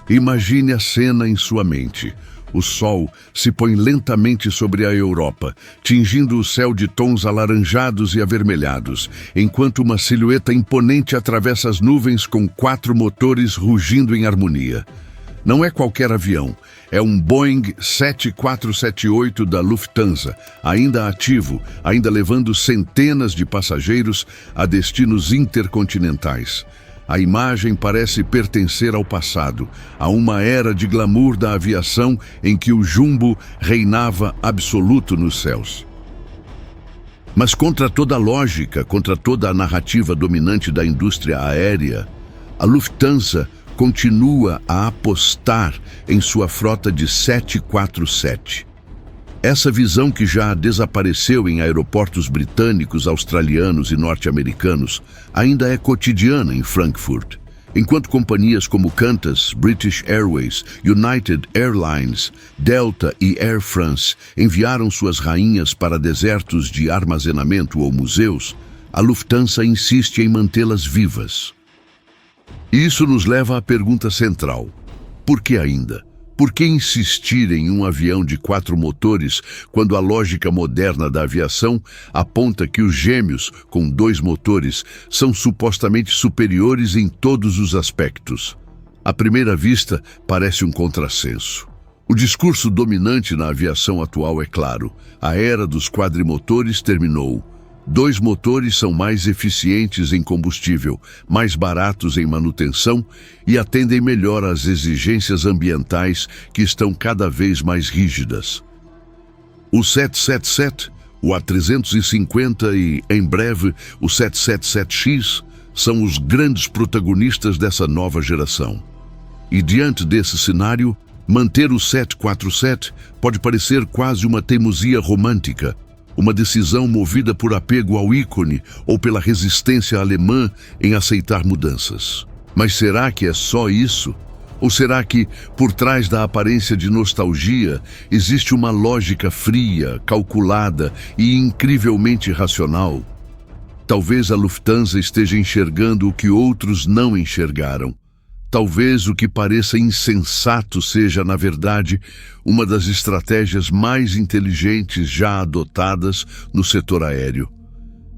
Imagine a cena em sua mente. O sol se põe lentamente sobre a Europa, tingindo o céu de tons alaranjados e avermelhados, enquanto uma silhueta imponente atravessa as nuvens com 4 motores rugindo em harmonia. Não é qualquer avião, é um Boeing 7478 da Lufthansa, ainda ativo, ainda levando centenas de passageiros a destinos intercontinentais. A imagem parece pertencer ao passado, a uma era de glamour da aviação em que o jumbo reinava absoluto nos céus. Mas contra toda a lógica, contra toda a narrativa dominante da indústria aérea, a Lufthansa continua a apostar em sua frota de 747. Essa visão, que já desapareceu em aeroportos britânicos, australianos e norte-americanos, ainda é cotidiana em Frankfurt. Enquanto companhias como Qantas, British Airways, United Airlines, Delta e Air France enviaram suas rainhas para desertos de armazenamento ou museus, a Lufthansa insiste em mantê-las vivas. Isso nos leva à pergunta central: por que ainda? Por que insistir em um avião de 4 motores quando a lógica moderna da aviação aponta que os gêmeos, com 2 motores, são supostamente superiores em todos os aspectos? À primeira vista, parece um contrassenso. O discurso dominante na aviação atual é claro: a era dos quadrimotores terminou. 2 motores são mais eficientes em combustível, mais baratos em manutenção e atendem melhor às exigências ambientais que estão cada vez mais rígidas. O 777, o A350 e, em breve, o 777X são os grandes protagonistas dessa nova geração. E diante desse cenário, manter o 747 pode parecer quase uma teimosia romântica, uma decisão movida por apego ao ícone ou pela resistência alemã em aceitar mudanças. Mas será que é só isso? Ou será que, por trás da aparência de nostalgia, existe uma lógica fria, calculada e incrivelmente racional? Talvez a Lufthansa esteja enxergando o que outros não enxergaram. Talvez o que pareça insensato seja, na verdade, uma das estratégias mais inteligentes já adotadas no setor aéreo.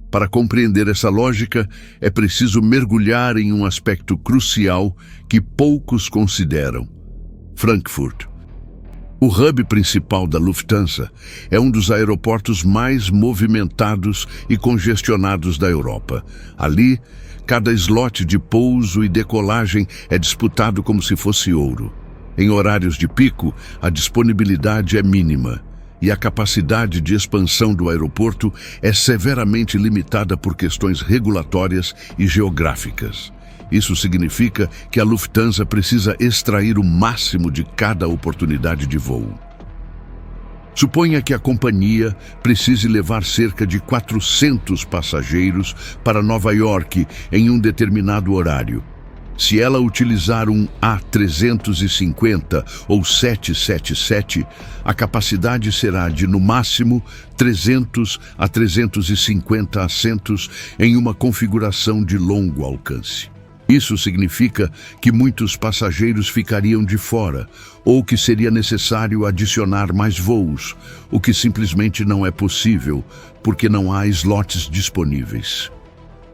Para compreender essa lógica, é preciso mergulhar em um aspecto crucial que poucos consideram: Frankfurt. O hub principal da Lufthansa é um dos aeroportos mais movimentados e congestionados da Europa. Ali, cada slot de pouso e decolagem é disputado como se fosse ouro. Em horários de pico, a disponibilidade é mínima e a capacidade de expansão do aeroporto é severamente limitada por questões regulatórias e geográficas. Isso significa que a Lufthansa precisa extrair o máximo de cada oportunidade de voo. Suponha que a companhia precise levar cerca de 400 passageiros para Nova York em um determinado horário. Se ela utilizar um A350 ou 777, a capacidade será de, no máximo, 300 a 350 assentos em uma configuração de longo alcance. Isso significa que muitos passageiros ficariam de fora, ou que seria necessário adicionar mais voos, o que simplesmente não é possível, porque não há slots disponíveis.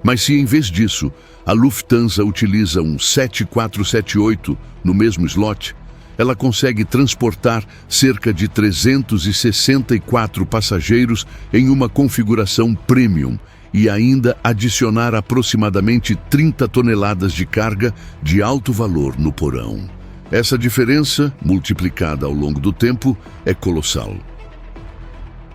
Mas se, em vez disso, a Lufthansa utiliza um 7478 no mesmo slot, ela consegue transportar cerca de 364 passageiros em uma configuração premium, e ainda adicionar aproximadamente 30 toneladas de carga de alto valor no porão. Essa diferença, multiplicada ao longo do tempo, é colossal.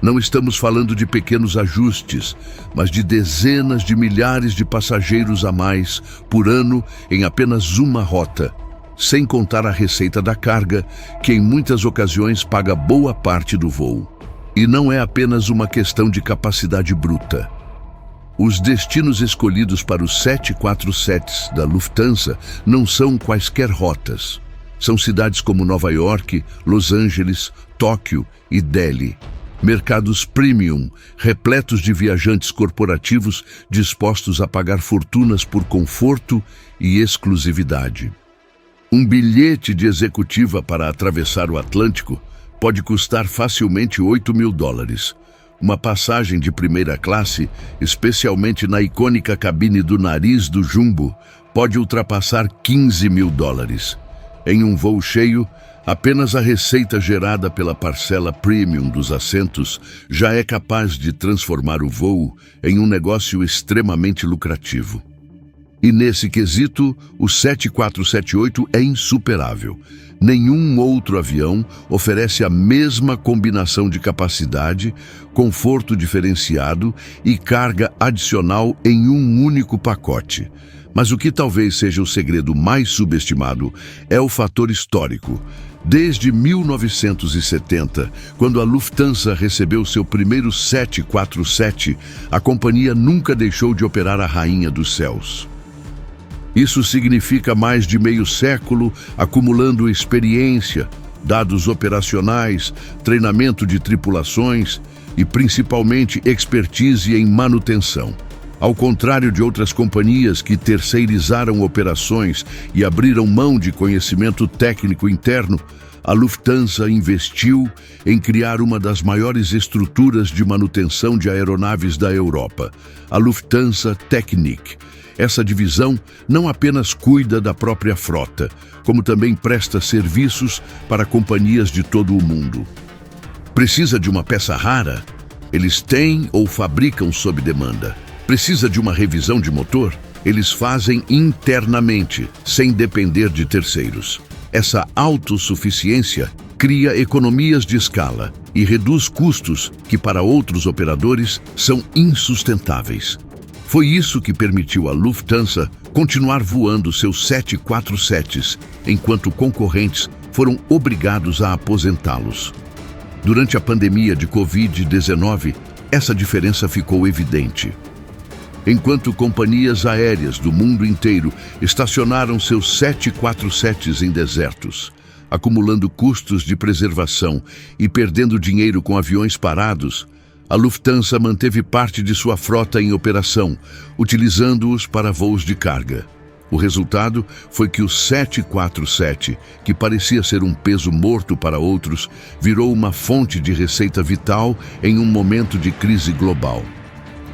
Não estamos falando de pequenos ajustes, mas de dezenas de milhares de passageiros a mais por ano em apenas uma rota, sem contar a receita da carga, que em muitas ocasiões paga boa parte do voo. E não é apenas uma questão de capacidade bruta. Os destinos escolhidos para os 747s da Lufthansa não são quaisquer rotas. São cidades como Nova York, Los Angeles, Tóquio e Delhi. Mercados premium, repletos de viajantes corporativos dispostos a pagar fortunas por conforto e exclusividade. Um bilhete de executiva para atravessar o Atlântico pode custar facilmente US$ 8.000. Uma passagem de primeira classe, especialmente na icônica cabine do nariz do Jumbo, pode ultrapassar US$ 15.000. Em um voo cheio, apenas a receita gerada pela parcela premium dos assentos já é capaz de transformar o voo em um negócio extremamente lucrativo. E nesse quesito, o 7478 é insuperável. Nenhum outro avião oferece a mesma combinação de capacidade, conforto diferenciado e carga adicional em um único pacote. Mas o que talvez seja o segredo mais subestimado é o fator histórico. Desde 1970, quando a Lufthansa recebeu seu primeiro 747, a companhia nunca deixou de operar a rainha dos céus. Isso significa mais de meio século acumulando experiência, dados operacionais, treinamento de tripulações e principalmente expertise em manutenção. Ao contrário de outras companhias que terceirizaram operações e abriram mão de conhecimento técnico interno, a Lufthansa investiu em criar uma das maiores estruturas de manutenção de aeronaves da Europa, a Lufthansa Technik. Essa divisão não apenas cuida da própria frota, como também presta serviços para companhias de todo o mundo. Precisa de uma peça rara? Eles têm ou fabricam sob demanda. Precisa de uma revisão de motor? Eles fazem internamente, sem depender de terceiros. Essa autossuficiência cria economias de escala e reduz custos que para outros operadores são insustentáveis. Foi isso que permitiu à Lufthansa continuar voando seus 747s, enquanto concorrentes foram obrigados a aposentá-los. Durante a pandemia de Covid-19, essa diferença ficou evidente. Enquanto companhias aéreas do mundo inteiro estacionaram seus 747s em desertos, acumulando custos de preservação e perdendo dinheiro com aviões parados, a Lufthansa manteve parte de sua frota em operação, utilizando-os para voos de carga. O resultado foi que o 747, que parecia ser um peso morto para outros, virou uma fonte de receita vital em um momento de crise global.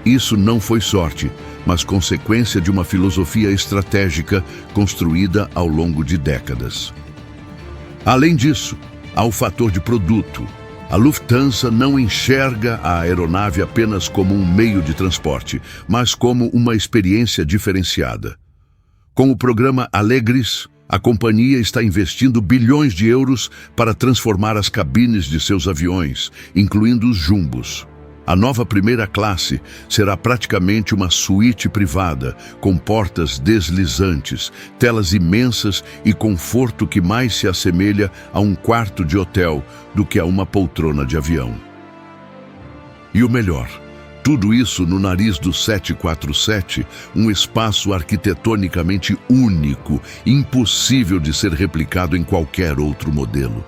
Isso não foi sorte, mas consequência de uma filosofia estratégica construída ao longo de décadas. Além disso, há o fator de produto. A Lufthansa não enxerga a aeronave apenas como um meio de transporte, mas como uma experiência diferenciada. Com o programa Allegris, a companhia está investindo bilhões de euros para transformar as cabines de seus aviões, incluindo os jumbos. A nova primeira classe será praticamente uma suíte privada, com portas deslizantes, telas imensas e conforto que mais se assemelha a um quarto de hotel do que a uma poltrona de avião. E o melhor, tudo isso no nariz do 747, um espaço arquitetonicamente único, impossível de ser replicado em qualquer outro modelo.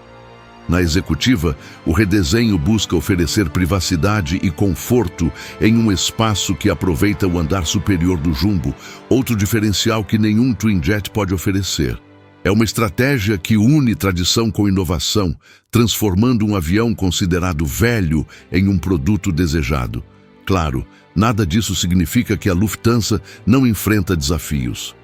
Na executiva, o redesenho busca oferecer privacidade e conforto em um espaço que aproveita o andar superior do jumbo, outro diferencial que nenhum Twin Jet pode oferecer. É uma estratégia que une tradição com inovação, transformando um avião considerado velho em um produto desejado. Claro, nada disso significa que a Lufthansa não enfrenta desafios.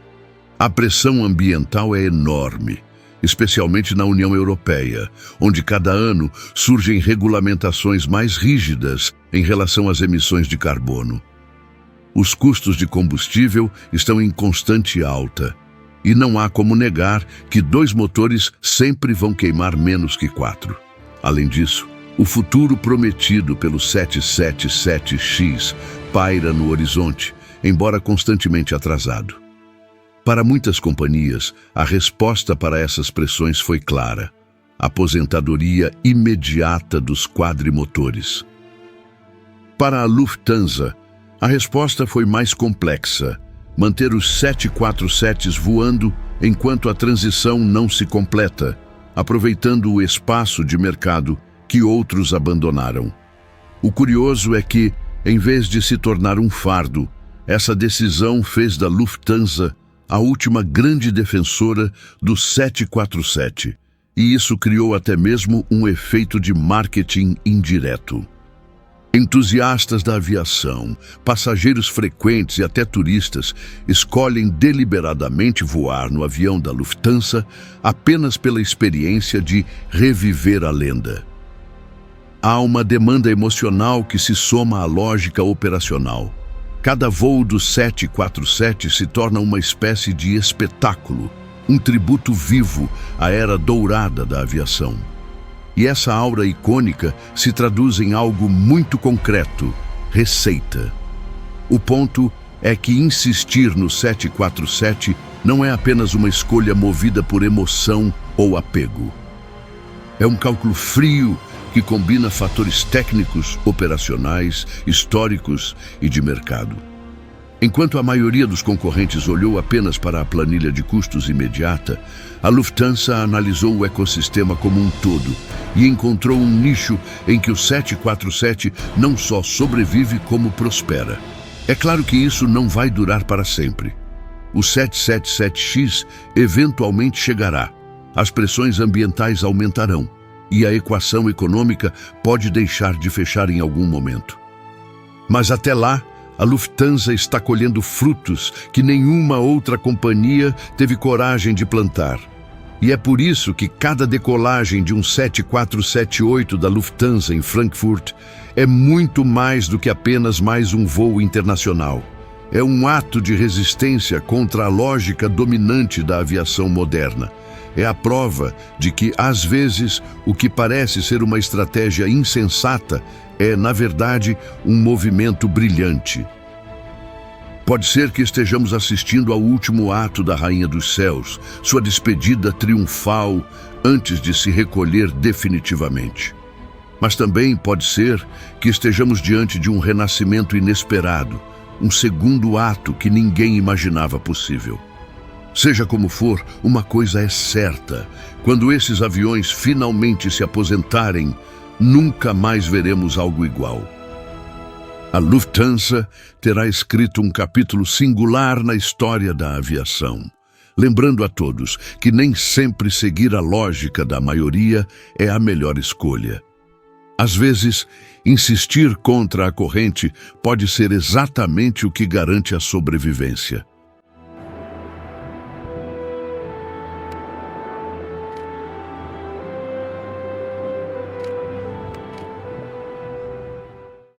A pressão ambiental é enorme, especialmente na União Europeia, onde cada ano surgem regulamentações mais rígidas em relação às emissões de carbono. Os custos de combustível estão em constante alta, e não há como negar que 2 motores sempre vão queimar menos que 4. Além disso, o futuro prometido pelo 777X paira no horizonte, embora constantemente atrasado. Para muitas companhias, a resposta para essas pressões foi clara: aposentadoria imediata dos quadrimotores. Para a Lufthansa, a resposta foi mais complexa: manter os 747s voando enquanto a transição não se completa, aproveitando o espaço de mercado que outros abandonaram. O curioso é que, em vez de se tornar um fardo, essa decisão fez da Lufthansa a última grande defensora do 747, e isso criou até mesmo um efeito de marketing indireto. Entusiastas da aviação, passageiros frequentes e até turistas escolhem deliberadamente voar no avião da Lufthansa apenas pela experiência de reviver a lenda. Há uma demanda emocional que se soma à lógica operacional. Cada voo do 747 se torna uma espécie de espetáculo, um tributo vivo à era dourada da aviação. E essa aura icônica se traduz em algo muito concreto: receita. O ponto é que insistir no 747 não é apenas uma escolha movida por emoção ou apego. É um cálculo frio que combina fatores técnicos, operacionais, históricos e de mercado. Enquanto a maioria dos concorrentes olhou apenas para a planilha de custos imediata, a Lufthansa analisou o ecossistema como um todo e encontrou um nicho em que o 747 não só sobrevive como prospera. É claro que isso não vai durar para sempre. O 777X eventualmente chegará, as pressões ambientais aumentarão e a equação econômica pode deixar de fechar em algum momento. Mas até lá, a Lufthansa está colhendo frutos que nenhuma outra companhia teve coragem de plantar. E é por isso que cada decolagem de um 7478 da Lufthansa em Frankfurt é muito mais do que apenas mais um voo internacional. É um ato de resistência contra a lógica dominante da aviação moderna. É a prova de que, às vezes, o que parece ser uma estratégia insensata é, na verdade, um movimento brilhante. Pode ser que estejamos assistindo ao último ato da Rainha dos Céus, sua despedida triunfal antes de se recolher definitivamente. Mas também pode ser que estejamos diante de um renascimento inesperado, um segundo ato que ninguém imaginava possível. Seja como for, uma coisa é certa: quando esses aviões finalmente se aposentarem, nunca mais veremos algo igual. A Lufthansa terá escrito um capítulo singular na história da aviação, lembrando a todos que nem sempre seguir a lógica da maioria é a melhor escolha. Às vezes, insistir contra a corrente pode ser exatamente o que garante a sobrevivência.